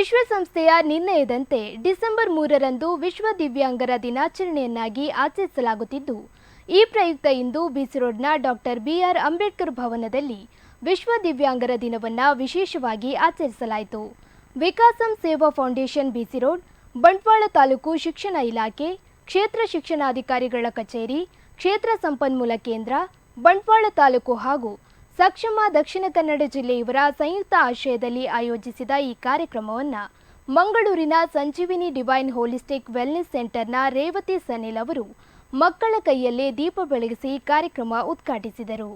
ವಿಶ್ವಸಂಸ್ಥೆಯ ನಿರ್ಣಯದಂತೆ ಡಿಸೆಂಬರ್ 3ರಂದು ವಿಶ್ವ ದಿವ್ಯಾಂಗರ ದಿನಾಚರಣೆಯನ್ನಾಗಿ ಆಚರಿಸಲಾಗುತ್ತಿದ್ದು, ಈ ಪ್ರಯುಕ್ತ ಇಂದು ಬಿಸಿ ರೋಡ್ನ ಡಾಕ್ಟರ್ ಬಿಆರ್ ಅಂಬೇಡ್ಕರ್ ಭವನದಲ್ಲಿ ವಿಶ್ವ ದಿವ್ಯಾಂಗರ ದಿನವನ್ನು ವಿಶೇಷವಾಗಿ ಆಚರಿಸಲಾಯಿತು. ವಿಕಾಸಂ ಸೇವಾ ಫೌಂಡೇಶನ್ ಬಿಸಿ ರೋಡ್, ಬಂಟ್ವಾಳ ತಾಲೂಕು ಶಿಕ್ಷಣ ಇಲಾಖೆ, ಕ್ಷೇತ್ರ ಶಿಕ್ಷಣಾಧಿಕಾರಿಗಳ ಕಚೇರಿ, ಕ್ಷೇತ್ರ ಸಂಪನ್ಮೂಲ ಕೇಂದ್ರ, ಬಂಟ್ವಾಳ ತಾಲೂಕು ಹಾಗೂ ಸಕ್ಷಮ ದಕ್ಷಿಣ ಕನ್ನಡ ಜಿಲ್ಲೆಯವರ ಸಂಯುಕ್ತ ಆಶ್ರಯದಲ್ಲಿ ಆಯೋಜಿಸಿದ ಈ ಕಾರ್ಯಕ್ರಮವನ್ನು ಮಂಗಳೂರಿನ ಸಂಜೀವಿನಿ ಡಿವೈನ್ ಹೋಲಿಸ್ಟಿಕ್ ವೆಲ್ನೆಸ್ ಸೆಂಟರ್ನ ರೇವತಿ ಸನಿಲ್ ಅವರು ಮಕ್ಕಳ ಕೈಯಲ್ಲೇ ದೀಪ ಬೆಳಗಿಸಿ ಕಾರ್ಯಕ್ರಮ ಉದ್ಘಾಟಿಸಿದರು.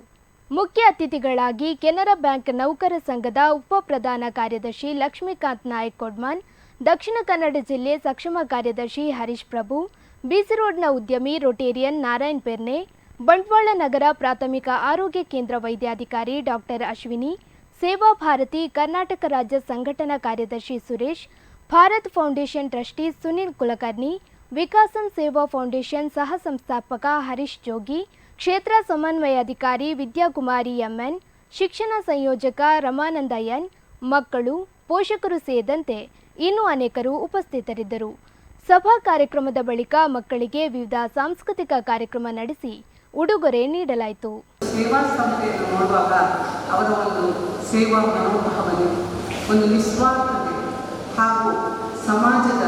ಮುಖ್ಯ ಅತಿಥಿಗಳಾಗಿ ಕೆನರಾ ಬ್ಯಾಂಕ್ ನೌಕರ ಸಂಘದ ಉಪ ಪ್ರಧಾನ ಕಾರ್ಯದರ್ಶಿ ಲಕ್ಷ್ಮೀಕಾಂತ್ ನಾಯಕ್ ಕೊಡ್ಮಾನ್, ದಕ್ಷಿಣ ಕನ್ನಡ ಜಿಲ್ಲೆ ಸಕ್ಷಮ ಕಾರ್ಯದರ್ಶಿ ಹರೀಶ್ ಪ್ರಭು, ಬಿಸಿ ರೋಡ್ನ ಉದ್ಯಮಿ ರೊಟೇರಿಯನ್ ನಾರಾಯಣ್ ಪೆರ್ನೆ, ಬಂಟ್ವಾಳ ನಗರ ಪ್ರಾಥಮಿಕ ಆರೋಗ್ಯ ಕೇಂದ್ರ ವೈದ್ಯಾಧಿಕಾರಿ ಡಾಕ್ಟರ್ ಅಶ್ವಿನಿ, ಸೇವಾ ಭಾರತಿ ಕರ್ನಾಟಕ ರಾಜ್ಯ ಸಂಘಟನಾ ಕಾರ್ಯದರ್ಶಿ ಸುರೇಶ್, ಭಾರತ್ ಫೌಂಡೇಶನ್ ಟ್ರಸ್ಟಿ ಸುನಿಲ್ ಕುಲಕರ್ಣಿ, ವಿಕಾಸಂ ಸೇವಾ ಫೌಂಡೇಶನ್ ಸಹ ಸಂಸ್ಥಾಪಕ ಹರೀಶ್ ಜೋಗಿ, ಕ್ಷೇತ್ರ ಸಮನ್ವಯಾಧಿಕಾರಿ ವಿದ್ಯಾಕುಮಾರಿ ಎಂಎನ್, ಶಿಕ್ಷಣ ಸಂಯೋಜಕ ರಮಾನಂದ ಎನ್, ಮಕ್ಕಳು, ಪೋಷಕರು ಸೇರಿದಂತೆ ಇನ್ನೂ ಅನೇಕರು ಉಪಸ್ಥಿತರಿದ್ದರು. ಸಭಾ ಕಾರ್ಯಕ್ರಮದ ಬಳಿಕ ಮಕ್ಕಳಿಗೆ ವಿವಿಧ ಸಾಂಸ್ಕೃತಿಕ ಕಾರ್ಯಕ್ರಮ ನಡೆಸಿ ಉಡುಗೊರೆ ನೀಡಲಾಯಿತು. ಸೇವಾ ಸಂಸ್ಥೆಯನ್ನು ನೋಡುವಾಗ ಅವರ ಒಂದು ಸೇವಾ ಮನೋಭಾವನೆ, ಒಂದು ನಿಸ್ವಾರ್ಥತೆ ಹಾಗೂ ಸಮಾಜದ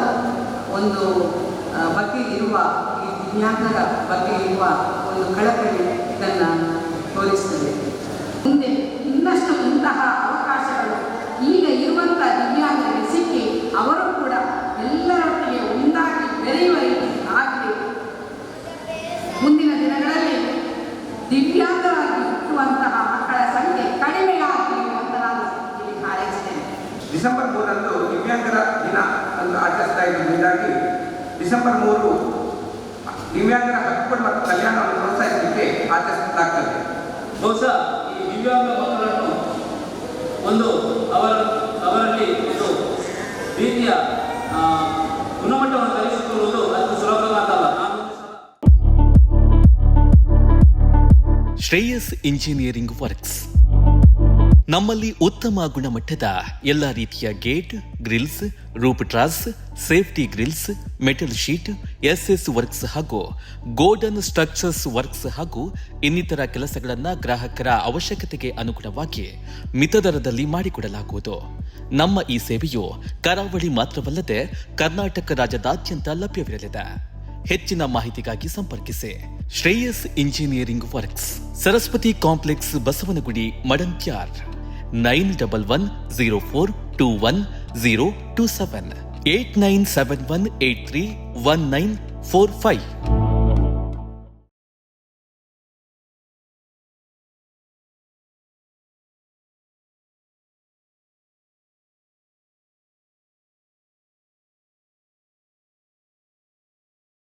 ಒಂದು ಬಗ್ಗೆ ಇರುವ ಈ ದಿವ್ಯಾಂಗರ ಬಗ್ಗೆ ಇರುವ ಒಂದು ಕಳಕಳಿ ಇದನ್ನು ತೋರಿಸ್ತದೆ. ಮುಂದೆ ಇನ್ನಷ್ಟು ಇಂತಹ ಅವಕಾಶಗಳು ಈಗ ಇರುವಂಥ ದಿವ್ಯಾಂಗರಿಗೆ ಸಿಕ್ಕಿ ಅವರು ಕೂಡ ಎಲ್ಲರೊಟ್ಟಿಗೆ ಒಂದಾಗಿ ಬೆರೆಯುವ ರೀತಿ ಆಗಲಿ. ಮುಂದಿನ ದಿನಗಳಲ್ಲಿ ದಿವ್ಯಾಂಗರಾಗಿ ಹುಟ್ಟುವಂತಹ ಮಕ್ಕಳ ಸಂಖ್ಯೆ ಕಡಿಮೆಯಾಗಲಿ ಅಂತ ನಾನು ಇಲ್ಲಿ ಹಾರೈಸ್ತೇನೆ. ಡಿಸೆಂಬರ್ 3ರಂದು ದಿವ್ಯಾಂಗರ ದಿನ ಎಂದು ಆಚರಿಸ್ತಾ ಇರುವುದರಿಂದಾಗಿ ಡಿಸೆಂಬರ್ 3 ದಿವ್ಯಾಂಗರ ಹಕ್ಕುಗಳು ಮತ್ತು ಕಲ್ಯಾಣವನ್ನು ಪ್ರೋತ್ಸಾಹಿಸಲಿಕ್ಕೆ ಆಚರಿಸಲಾಗ್ತದೆ. ಬಹುಶಃ ಈ ದಿವ್ಯಾಂಗ ಮಕ್ಕಳನ್ನು ಒಂದು ಅವರಲ್ಲಿ ಒಂದು ರೀತಿಯ ಗುಣಮಟ್ಟವನ್ನು ತರಿಸಿಕೊಳ್ಳುವುದು ಅಷ್ಟು ಸುಲಭವಾದಲ್ಲ. ಶ್ರೇಯಸ್ ಇಂಜಿನಿಯರಿಂಗ್ ವರ್ಕ್ಸ್ ನಮ್ಮಲ್ಲಿ ಉತ್ತಮ ಗುಣಮಟ್ಟದ ಎಲ್ಲ ರೀತಿಯ gate, grills, roof truss, safety grills, metal sheet, SS works ಹಾಗೂ ಗೋಲ್ಡನ್ ಸ್ಟ್ರಕ್ಚರ್ಸ್ ವರ್ಕ್ಸ್ ಹಾಗೂ ಇನ್ನಿತರ ಕೆಲಸಗಳನ್ನು ಗ್ರಾಹಕರ ಅವಶ್ಯಕತೆಗೆ ಅನುಗುಣವಾಗಿ ಮಿತ ದರದಲ್ಲಿ ಮಾಡಿಕೊಡಲಾಗುವುದು. ನಮ್ಮ ಈ ಸೇವೆಯು ಕರಾವಳಿ ಮಾತ್ರವಲ್ಲದೆ ಕರ್ನಾಟಕ ರಾಜ್ಯದಾದ್ಯಂತ ಲಭ್ಯವಿರಲಿದೆ. ಹೆಚ್ಚಿನ ಮಾಹಿತಿಗಾಗಿ ಸಂಪರ್ಕಿಸಿ Shreyas engineering works, Saraswati complex, Basavanagudi, Madantyar. 9104210027 8971831945.